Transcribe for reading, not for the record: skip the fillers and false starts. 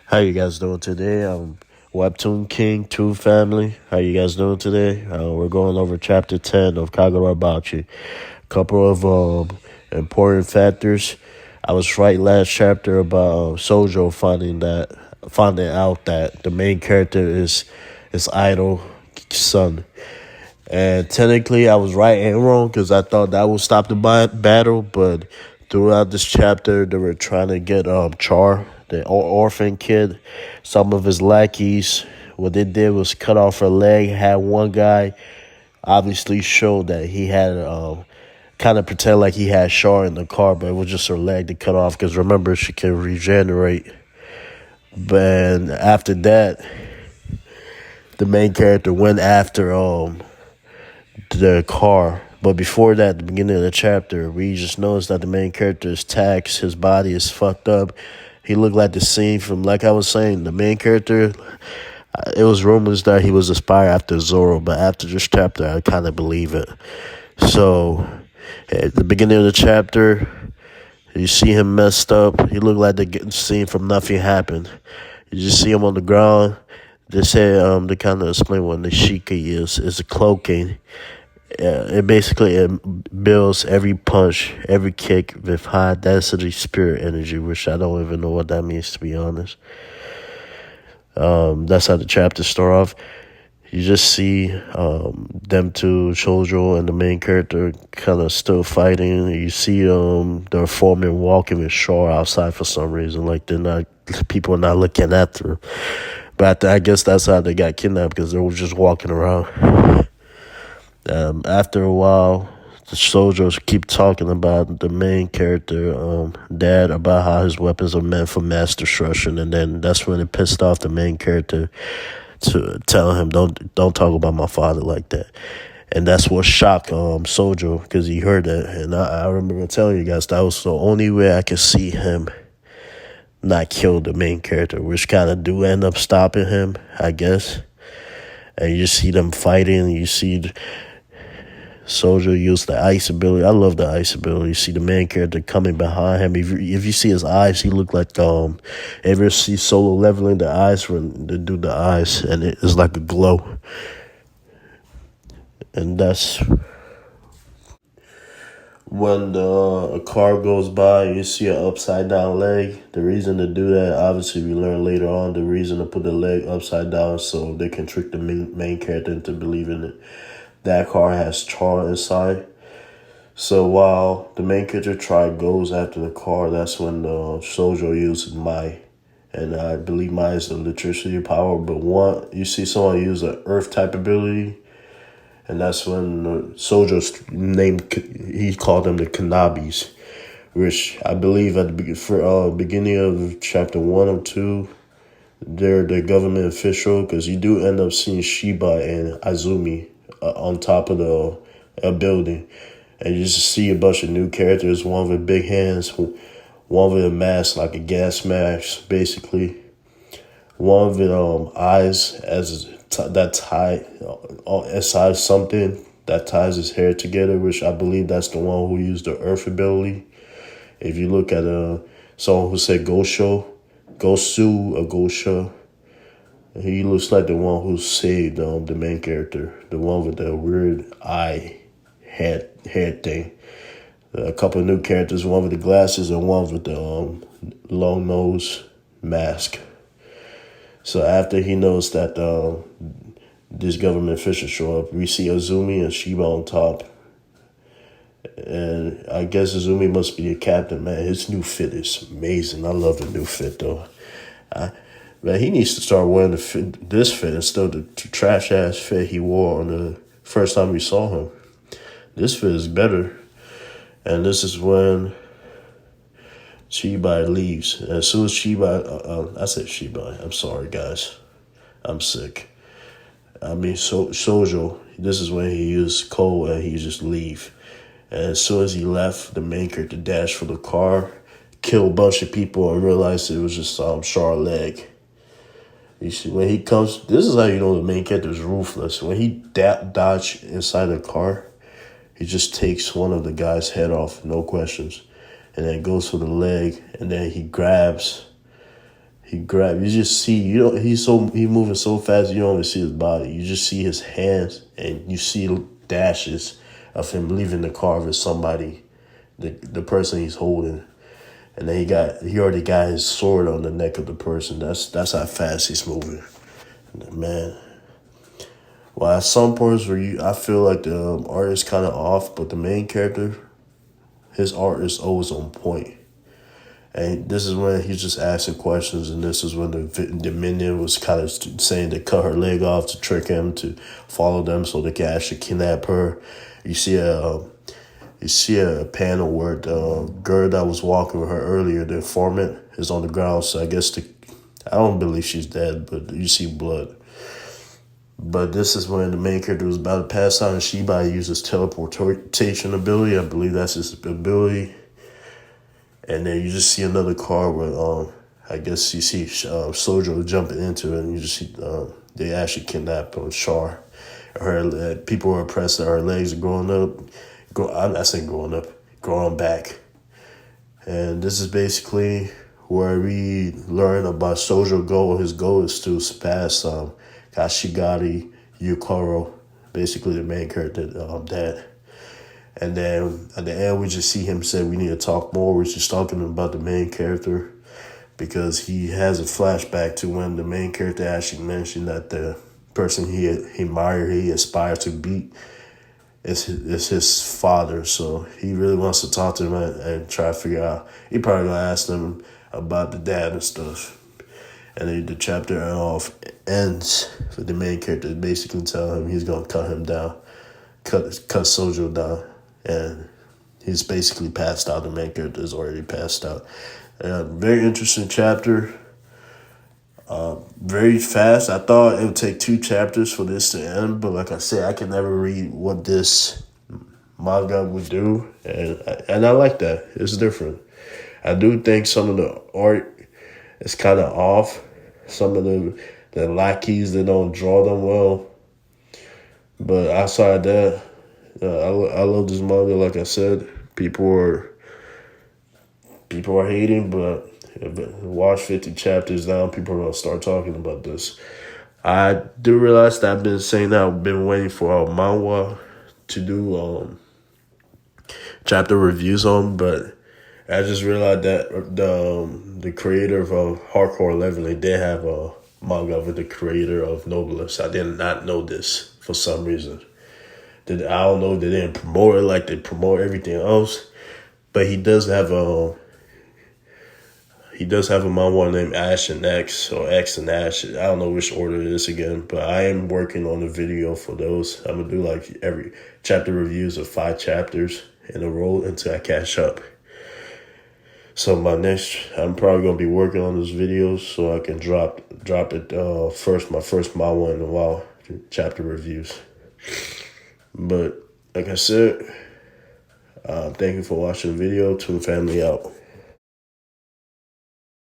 How you guys doing today? Webtoon King 2 family. How you guys doing today? We're going over chapter 10 of Kagura bachi. Couple of important factors. I was right last chapter about Sojo finding out that the main character is his idol son. And technically, I was right and wrong because I thought that would stop the battle. But throughout this chapter, they were trying to get Char, the orphan kid, some of his lackeys. What they did was cut off her leg. Had one guy obviously showed that he had kind of pretend like he had Char in the car, but it was just her leg to cut off. Because remember, she can regenerate. But after that, the main character went after the car. But before that, at the beginning of the chapter, we just noticed that the main character is taxed. His body is fucked up. He looked like the scene from, like I was saying, the main character. It was rumors that he was inspired after Zoro, but after this chapter, I kind of believe it. So, at the beginning of the chapter, you see him messed up. He looked like the scene from Nothing Happened. You just see him on the ground. They say they kind of explain what the shiki is. It's a cloaking. It builds every punch, every kick with high density spirit energy, which I don't even know what that means, to be honest. That's how the chapters start off. You just see them two, Chojo and the main character, kind of still fighting. You see their foreman walking with Shaw outside for some reason, like people are not looking after him. But I guess that's how they got kidnapped, because they were just walking around. After a while, the soldiers keep talking about the main character, Dad, about how his weapons are meant for mass destruction, and then that's when it pissed off the main character to tell him, don't talk about my father like that. And that's what shocked Sojo, because he heard that. And I remember telling you guys that was the only way I could see him not kill the main character, which kind of do end up stopping him, I guess. And you just see them fighting. You see Sojo use the ice ability. I love the ice ability. You see the main character coming behind him. If you see his eyes, he look like ever see Solo leveling the eyes when they do the eyes, and it is like a glow. And that's when a car goes by, you see an upside down leg. The reason to do that, obviously, we learn later on. The reason to put the leg upside down so they can trick the main character into believing it. That car has Char inside. So while the main character goes after the car, that's when Sojo uses Mai. And I believe Mai is electricity power. But you see someone use an earth type ability. And that's when Sojo's he called them the Kanabis. Which I believe at the beginning of chapter 1 or 2, they're the government official. Because you do end up seeing Shiba and Azumi on top of the building, and you just see a bunch of new characters. One with big hands, one with a mask like a gas mask, basically. One with eyes that tie inside something that ties his hair together, which I believe that's the one who used the earth ability. If you look at someone who said Gosu or Gosha, he looks like the one who saved the main character, the one with the weird head thing. A couple of new characters, one with the glasses and one with the long nose mask. So after he knows that this government official show up, we see Azumi and Shiba on top. And I guess Azumi must be the captain, man. His new fit is amazing. I love the new fit, though. Man, he needs to start wearing this fit instead of the trash ass fit he wore on the first time we saw him. This fit is better. And this is when Shiba leaves. And as soon as I said Shiba. I'm sorry, guys. I'm sick. Sojo, this is when he used Cole and he just leave. And as soon as he left, the main character dashed for the car, killed a bunch of people, and realized it was just Char leg. You see, when he comes, this is how you know the main character is ruthless. When he dodged inside the car, he just takes one of the guy's head off, no questions, and then goes for the leg, and then he grabs He grabbed. You just see. He moving so fast. You don't even see his body. You just see his hands, and you see dashes of him leaving the car with somebody, the person he's holding, and then he already got his sword on the neck of the person. That's how fast he's moving, man. Well, at some points where I feel like the art is kind of off, but the main character, his art is always on point. And this is when he's just asking questions, and this is when the minion was kind of saying to cut her leg off to trick him to follow them so they can actually kidnap her. You see a panel where the girl that was walking with her earlier, the informant, is on the ground. So I guess I don't believe she's dead, but you see blood. But this is when the main character was about to pass out, and Shiba uses teleportation ability. I believe that's his ability. And then you just see another car where I guess you see Sojo jumping into it, and you just see they actually kidnapped Char. People were impressed that her legs are growing up. I'm not saying growing up, growing back. And this is basically where we learn about Sojo's goal. His goal is to surpass Kashigari Yukaro, basically the main character, dad. And then at the end, we just see him say we need to talk more. We're just talking about the main character because he has a flashback to when the main character actually mentioned that the person he admired, he aspired to beat, is his father. So he really wants to talk to him and try to figure out. He probably going to ask them about the dad and stuff. And then the chapter ends with the main character basically telling him he's going to cut him down, cut Sojo down. And he's basically passed out. The main character is already passed out. Very interesting chapter. Very fast. I thought it would take 2 chapters for this to end. But like I said, I can never read what this manga would do. And I like that. It's different. I do think some of the art is kind of off. Some of the lackeys, they don't draw them well. But outside that, I love this manga. Like I said, people are hating, but watch 50 chapters down, people are gonna start talking about this. I do realize that I've been saying that I've been waiting for a manhwa to do chapter reviews on, but I just realized that the creator of Hardcore 11, they did have a manga with the creator of Novelist. I did not know this for some reason. I don't know, they didn't promote it like they promote everything else. But he does have a manhwa named Ash and X, or X and Ash. I don't know which order it is again, but I am working on a video for those. I'm gonna do like every chapter reviews of 5 chapters in a row until I catch up. So I'm probably gonna be working on this video so I can drop it my first manhwa in a while, chapter reviews. But like I said, thank you for watching the video. Toon Family out.